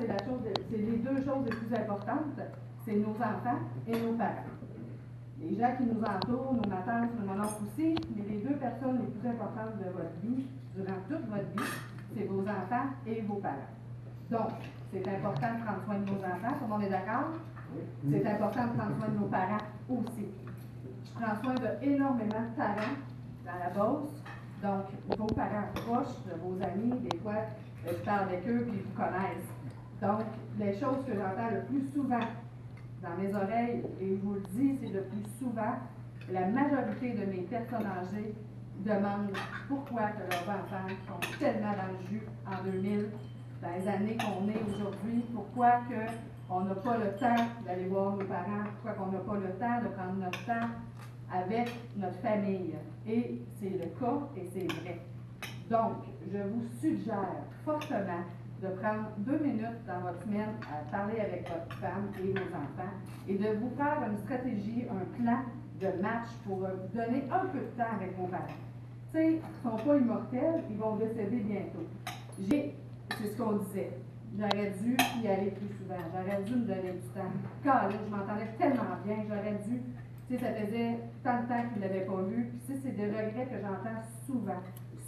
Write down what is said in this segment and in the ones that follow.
c'est les deux choses les plus importantes, c'est nos enfants et nos parents. Les gens qui nous entourent, nos tantes, nos mononcles aussi, mais les deux personnes les plus importantes de votre vie, durant toute votre vie, c'est vos enfants et vos parents. Donc, c'est important de prendre soin de nos enfants, tout le monde est d'accord? C'est important de prendre soin de nos parents aussi. Je prends soin d'énormément de parents dans la Beauce, donc vos parents proches, de vos amis, des fois, je parle avec eux puis ils vous connaissent. Donc, les choses que j'entends le plus souvent dans mes oreilles, et je vous le dis, c'est le plus souvent, la majorité de mes personnes âgées demandent pourquoi que leurs enfants sont tellement dans le jus en 2000, dans les années qu'on est aujourd'hui, pourquoi qu'on n'a pas le temps d'aller voir nos parents, pourquoi qu'on n'a pas le temps de prendre notre temps avec notre famille. Et c'est le cas et c'est vrai. Donc, je vous suggère fortement de prendre 2 minutes dans votre semaine à parler avec votre femme et vos enfants et de vous faire une stratégie, un plan de match pour vous donner un peu de temps avec vos parents. Tu sais, ils ne sont pas immortels, ils vont décéder bientôt. C'est ce qu'on disait. J'aurais dû y aller plus souvent. J'aurais dû me donner du temps. Car là, je m'entendais tellement bien. J'aurais dû, tu sais, ça faisait tant de temps qu'ils ne l'avaient pas vu. Puis, tu sais, c'est des regrets que j'entends souvent.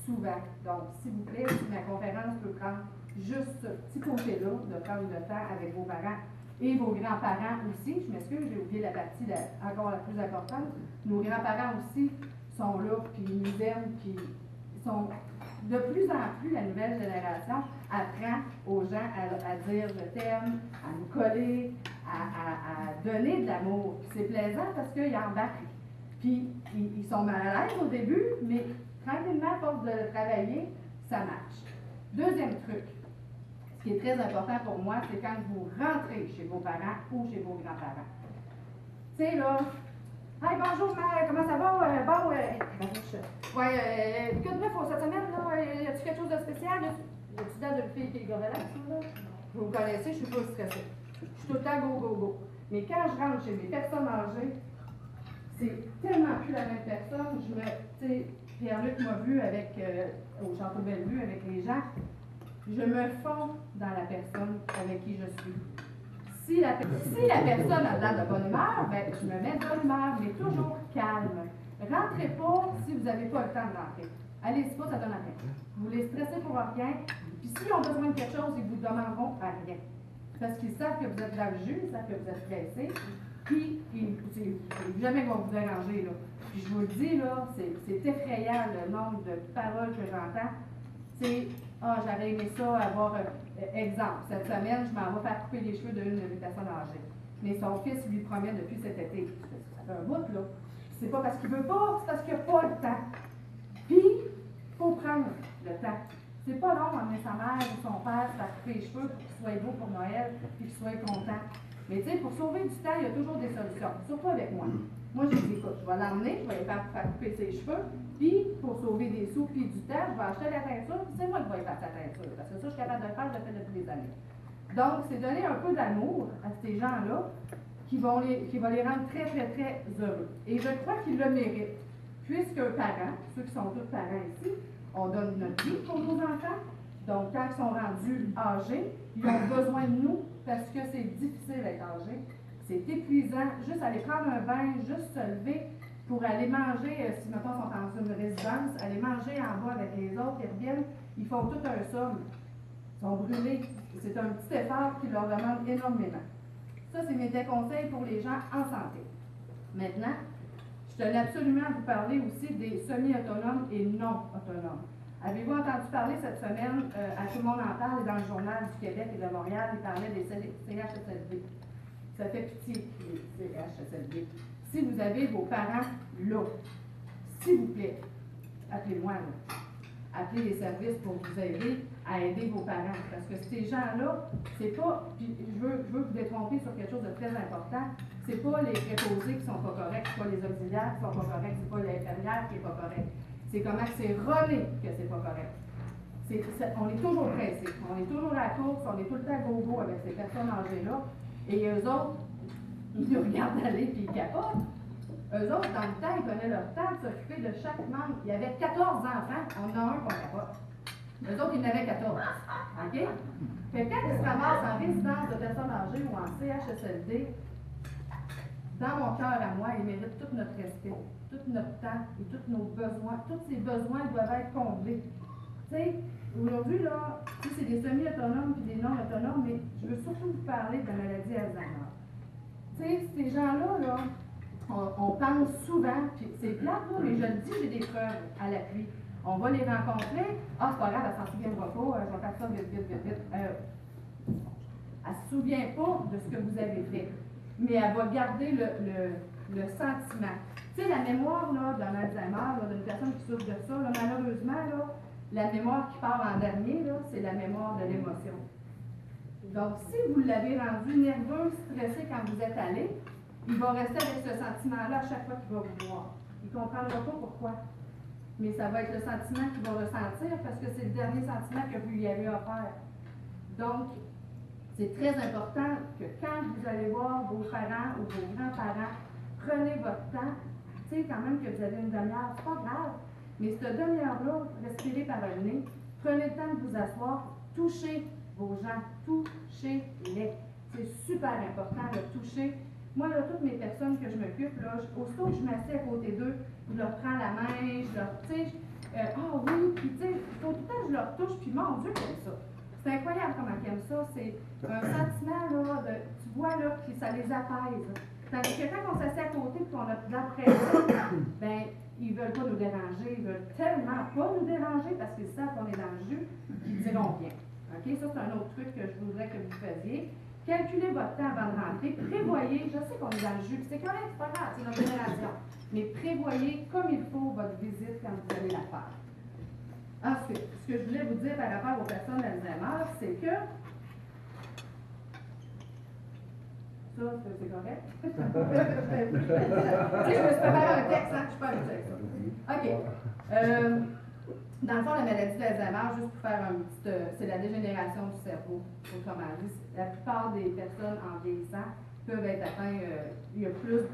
Souvent. Donc, s'il vous plaît, si ma conférence peut prendre juste ce petit côté-là, de prendre le temps avec vos parents et vos grands-parents aussi. Je m'excuse, j'ai oublié la partie encore la plus importante. Nos grands-parents aussi sont là, puis ils nous aiment, puis ils sont de plus en plus, la nouvelle génération apprend aux gens à dire je t'aime, à nous coller, à donner de l'amour. C'est plaisant parce qu'ils embarquent. Puis ils sont mal à l'aise au début, mais tranquillement, à force de le travailler, ça marche. Deuxième truc, ce qui est très important pour moi, c'est quand vous rentrez chez vos parents ou chez vos grands-parents. Tu sais, là, hey, bonjour, mère, comment ça va? Que de neuf cette semaine, là? Y a-t-il quelque chose de spécial? Y a-t-il date de fille qui est gobelet, ça, là? Vous me connaissez, je suis pas stressée. Je suis tout le temps go, go, go. Mais quand je rentre chez mes personnes âgées, c'est tellement plus la même personne. Tu sais, Pierre-Luc m'a vu au Château Bellevue avec les gens. Je me fonds dans la personne avec qui je suis. Si la personne a l'air de bonne humeur, ben, je me mets de bonne humeur, mais toujours calme. Rentrez pas si vous n'avez pas le temps de rentrer. Allez-y pas, ça donne à rien. Vous les stressez pour rien. Puis s'ils ont besoin de quelque chose, ils vous demanderont à rien. Parce qu'ils savent que vous êtes dans le jus, ils savent que vous êtes pressé. Puis, jamais vont vous déranger, là. Puis je vous le dis, là, c'est effrayant le nombre de paroles que j'entends. C'est j'aurais aimé ça avoir exemple. Cette semaine, je m'en vais faire couper les cheveux d'une de mes personnes âgées. Mais son fils lui promet depuis cet été. Ça fait un bout, là. C'est pas parce qu'il veut pas, c'est parce qu'il n'a pas le temps. Puis, il faut prendre le temps. C'est pas long d'emmener sa mère ou son père se faire couper les cheveux pour qu'il soit beau pour Noël et qu'il soit content. Mais tu sais, pour sauver du temps, il y a toujours des solutions. Surtout avec moi. Moi, je dis, écoute, je vais l'emmener, je vais lui faire couper ses cheveux, puis pour sauver des sous puis du temps, je vais acheter la teinture, puis c'est moi qui vais lui faire sa teinture. Parce que ça, je suis capable de le faire, je le fais depuis des années. Donc, c'est donner un peu d'amour à ces gens-là qui va les rendre très, très, très heureux. Et je crois qu'ils le méritent. Puisque parents, ceux qui sont tous parents ici, on donne notre vie pour nos enfants. Donc, quand ils sont rendus âgés, ils ont besoin de nous parce que c'est difficile d'être âgé. C'est épuisant, juste aller prendre un bain, juste se lever pour aller manger, si mettons sont dans une résidence, aller manger en bas avec les autres, ils reviennent, ils font tout un somme. Ils sont brûlés. C'est un petit effort qui leur demande énormément. Ça, c'est mes conseils pour les gens en santé. Maintenant, je tenais absolument à vous parler aussi des semi-autonomes et non autonomes. Avez-vous entendu parler cette semaine, à Tout le monde en parle, et dans le Journal du Québec et de Montréal, il parlait des CHSLD. Ça fait pitié, les CHSLD. Si vous avez vos parents là, s'il vous plaît, appelez-moi là. Appelez les services pour vous aider à aider vos parents. Parce que ces gens-là, c'est pas, puis je veux vous détromper sur quelque chose de très important, c'est pas les préposés qui sont pas corrects, c'est pas les auxiliaires qui sont pas corrects, c'est pas l'infirmière qui est pas correct. C'est comment c'est rené que c'est pas correct. On est toujours pressé, on est toujours à la course, on est tout le temps go-go avec ces personnes âgées-là, et eux autres, ils nous regardent aller puis ils capotent. Eux autres, dans le temps, ils prenaient leur temps de s'occuper de chaque membre. Il y avait 14 enfants, on en a un qu'on capote. Eux autres, ils en avaient 14. OK? Fait que quand ils se ramassent en résidence de personnes âgées ou en CHSLD, dans mon cœur à moi, ils méritent tout notre respect, tout notre temps et tous nos besoins. Tous ces besoins doivent être comblés. Tu sais, aujourd'hui, là, c'est des semi-autonomes et des non-autonomes, mais je veux surtout vous parler de la maladie Alzheimer. Tu sais, ces gens-là, là, on pense souvent, puis c'est plate, là, mais je le dis, j'ai des preuves à l'appui. On va les rencontrer. Ah, c'est pas grave, elle s'en souviendra pas, je vais faire ça vite, vite, vite, vite. Elle se souvient pas de ce que vous avez fait, mais elle va garder le sentiment. Tu sais, la mémoire d'un Alzheimer, d'une personne qui souffre de ça, là, malheureusement, là, la mémoire qui part en dernier, c'est la mémoire de l'émotion. Donc, si vous l'avez rendu nerveux, stressé quand vous êtes allé, il va rester avec ce sentiment-là à chaque fois qu'il va vous voir. Il ne comprendra pas pourquoi. Mais ça va être le sentiment qu'il va ressentir parce que c'est le dernier sentiment que vous lui avez offert. Donc, c'est très important que quand vous allez voir vos parents ou vos grands-parents, prenez votre temps. Tu sais, quand même que vous avez une demi-heure, c'est pas grave. Mais cette demi-heure-là, respirez par le nez, prenez le temps de vous asseoir, touchez vos gens, touchez-les. C'est super important de toucher. Moi, là, toutes mes personnes que je m'occupe, là, aussitôt que je m'assieds à côté d'eux, je leur prends la main, je leur, tu sais, ah oui, puis tu sais, tout le temps, je leur touche, puis mon Dieu, j'aime ça. C'est incroyable comment ils aiment ça. C'est un sentiment, là, tu vois, là, que ça les apaise. Tandis que quand on s'assied à côté et qu'on a de la pression, ben, ils ne veulent pas nous déranger, ils veulent tellement pas nous déranger parce qu'ils savent qu'on est dans le jus, qu'ils diront bien. OK? Ça, c'est un autre truc que je voudrais que vous faisiez. Calculez votre temps avant de rentrer. Prévoyez, je sais qu'on est dans le jus, c'est correct, c'est pas grave, c'est notre génération. Mais prévoyez comme il faut votre visite quand vous allez la faire. Ensuite, ce que je voulais vous dire par rapport aux personnes d'Alzheimer, c'est que ça, c'est correct? Je me suis préparé un texte, hein, je suis pas habituée avec ça. OK. Dans le fond, la maladie d'Alzheimer, juste pour faire un petit... c'est la dégénération du cerveau, autrement dit. La plupart des personnes en vieillissant peuvent être atteintes, il y a plus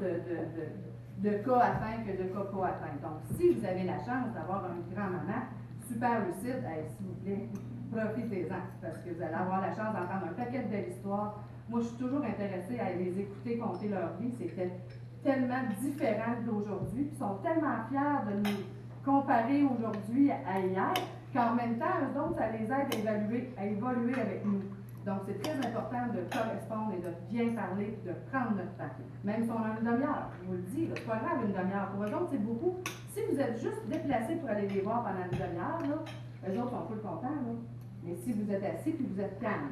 de cas atteints que de cas pas atteints. Donc, si vous avez la chance d'avoir une grand-maman super lucide, s'il vous plaît, profitez-en, parce que vous allez avoir la chance d'entendre un paquet de belles histoires. Moi, je suis toujours intéressée à les écouter conter leur vie. C'était tellement différent d'aujourd'hui. Ils sont tellement fiers de nous comparer aujourd'hui à hier, qu'en même temps, eux autres, ça les aide à évoluer avec nous. Donc, c'est très important de correspondre et de bien parler, de prendre notre temps. Même si on a une demi-heure, je vous le dis, c'est pas grave une demi-heure. Pour eux autres, c'est beaucoup. Si vous êtes juste déplacé pour aller les voir pendant une demi-heure, eux autres sont full contents. Là. Mais si vous êtes assis et vous êtes calme,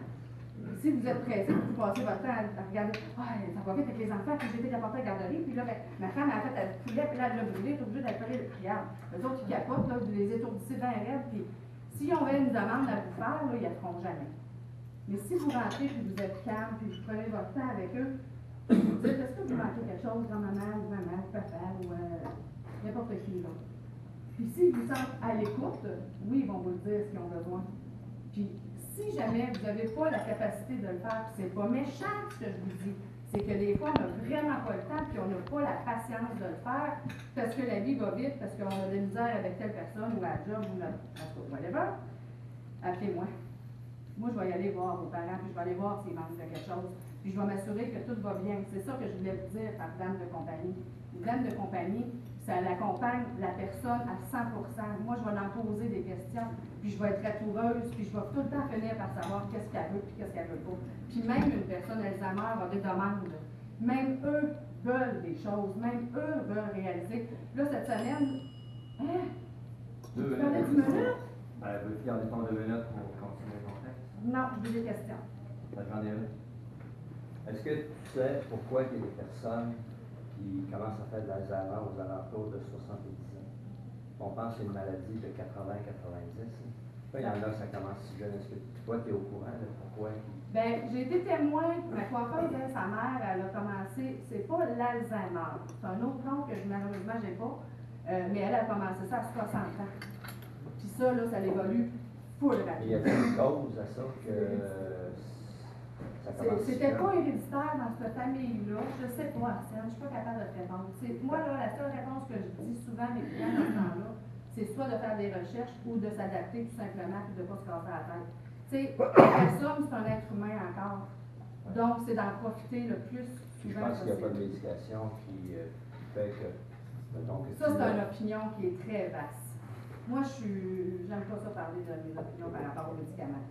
si vous êtes pressé, vous passez votre temps à regarder, ah, ça va vite avec les enfants, puis j'étais apporté à la garderie, puis là, ben, ma femme a fait elle poulet, puis là, elle l'a brûlé, elle est obligée d'appeler le client. Eux autres, ils capotent, là, vous les étourdissez bien raides, puis si on avait une demande à vous faire, là, ils ne la feront jamais. Mais si vous rentrez, puis vous êtes calme, puis vous prenez votre temps avec eux, vous dites, est-ce que vous manquez quelque chose, grand-maman, ou maman, ou papa, ou n'importe qui, là. Puis s'ils vous sentent à l'écoute, oui, ils vont vous le dire ce qu'ils ont besoin. Puis, si jamais vous n'avez pas la capacité de le faire, c'est pas méchant ce que je vous dis, c'est que des fois, on n'a vraiment pas le temps, puis on n'a pas la patience de le faire, parce que la vie va vite, parce qu'on a des misères avec telle personne, ou à la job, ou whatever. Appelez-moi. Moi, je vais y aller voir vos parents, puis je vais aller voir s'ils manquent de quelque chose, puis je vais m'assurer que tout va bien. C'est ça que je voulais vous dire par dame de compagnie. Une dame de compagnie, ça l'accompagne la personne à 100%. Moi, je vais leur poser des questions, puis je vais être ratoureuse, puis je vais tout le temps finir par savoir qu'est-ce qu'elle veut, puis qu'est-ce qu'elle veut pas. Puis même une personne Alzheimer a des demandes. Même eux veulent des choses, même eux veulent réaliser. Là, cette semaine, hein? Tu parlais du minute? Veux-tu garder ton 2 minutes pour continuer ton texte? Non, j'ai des questions. J'en ai une. Est-ce que tu sais pourquoi il y a des personnes qui commencent à faire de l'Alzheimer aux alentours de 70 ans? On pense que c'est une maladie de 80-90. Il y en a, ça commence si jeune. Est-ce que toi, tu es au courant de pourquoi? Bien, j'ai été témoin, ma coiffeuse, sa mère, elle a commencé, c'est pas l'Alzheimer, c'est un autre nom que malheureusement j'ai pas, mais elle a commencé ça à 60 ans. Puis ça, là, ça évolue full rapide. Il y a une cause à ça que ça commence. C'était pas héréditaire dans cette famille-là, je sais pas, Arsène, je suis pas capable de te répondre. Moi, là, la seule réponse que je dis souvent à mes clients dans ce temps-là, c'est soit de faire des recherches ou de s'adapter tout simplement et de ne pas se casser la tête. Tu sais, la personne, c'est un être humain encore. Donc, c'est d'en profiter le plus Puis je souvent pense qu'il n'y a pas de possible. médication qui fait que. Donc, Ça, c'est une opinion qui est très vaste. Moi, j'aime pas ça parler de mes opinions par rapport aux médicaments.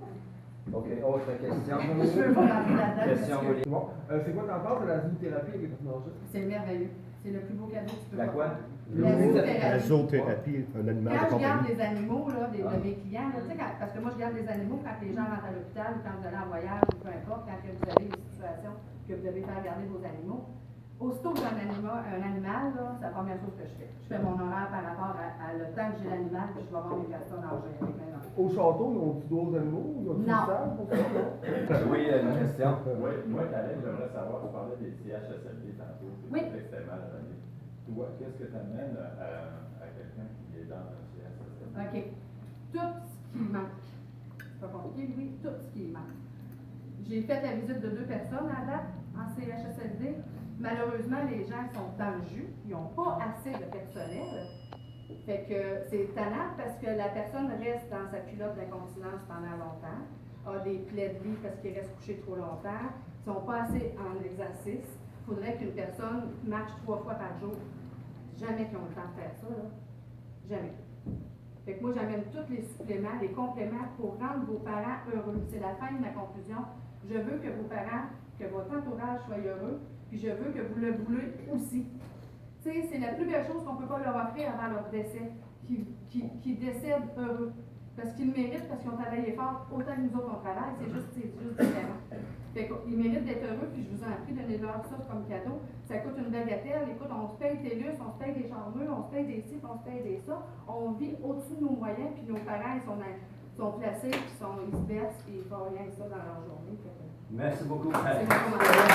OK, autre question. Je veux pas rentrer là-dedans. Question, parce que C'est bon. C'est quoi t'en penses de la zoothérapie avec les personnes âgées? C'est merveilleux. C'est le plus beau cadeau que tu peux La quoi? faire. La La zoothérapie. zoothérapie, un animal Quand de je garde compagnie. des animaux là, de mes clients, là, tu sais, parce que moi je garde des animaux quand les gens rentrent à l'hôpital ou quand vous allez en voyage ou peu importe, quand que vous avez des situations que vous devez faire garder vos animaux. Aussitôt que j'ai un animal, là, c'est la première chose que je fais. Je fais mon horaire par rapport à le temps que j'ai l'animal, puis je vais voir mes personnes âgées avec mes enfants. Au château, ils ont-tu d'autres animaux? Ils ont-tu Non. une salle pour ça? Non? Oui, une question. Oui, moi, Khaled, j'aimerais savoir, tu parlais des CHSLD tantôt, Oui. c'est extrêmement donné. Toi, qu'est-ce que tu amènes à quelqu'un qui est dans un CHSLD? OK. Tout ce qui manque. C'est pas compliqué, oui, tout ce qui manque. J'ai fait la visite de 2 personnes à date en CHSLD. Malheureusement, les gens sont dans le jus. Ils n'ont pas assez de personnel. Fait que c'est étonnant parce que la personne reste dans sa culotte d'incontinence pendant longtemps, a des plaies de lit parce qu'il reste couché trop longtemps, ils ne sont pas assez en exercice. Il faudrait qu'une personne marche 3 fois par jour. Jamais qu'ils ont le temps de faire ça, là. Jamais. Fait que moi, j'amène tous les suppléments, les compléments pour rendre vos parents heureux. C'est la fin de ma conclusion. Je veux que vos parents, que votre entourage soit heureux, puis je veux que vous le voulez aussi. Tu sais, c'est la plus belle chose qu'on ne peut pas leur offrir avant leur décès, qu'ils décèdent heureux. Parce qu'ils le méritent, parce qu'ils ont travaillé fort, autant que nous autres on travaille, c'est juste différent. Fait qu'ils méritent d'être heureux, puis je vous en prie, donnez-leur ça comme cadeau. Ça coûte une bagatelle. Écoute, on se paye TELUS, on se paye des charmeux, on se paye des ci, on se paye des ça. On vit au-dessus de nos moyens, puis nos parents, ils sont placés, puis ils se bercent, puis ils font rien que ça dans leur journée. Merci beaucoup. C'est mon commentaire.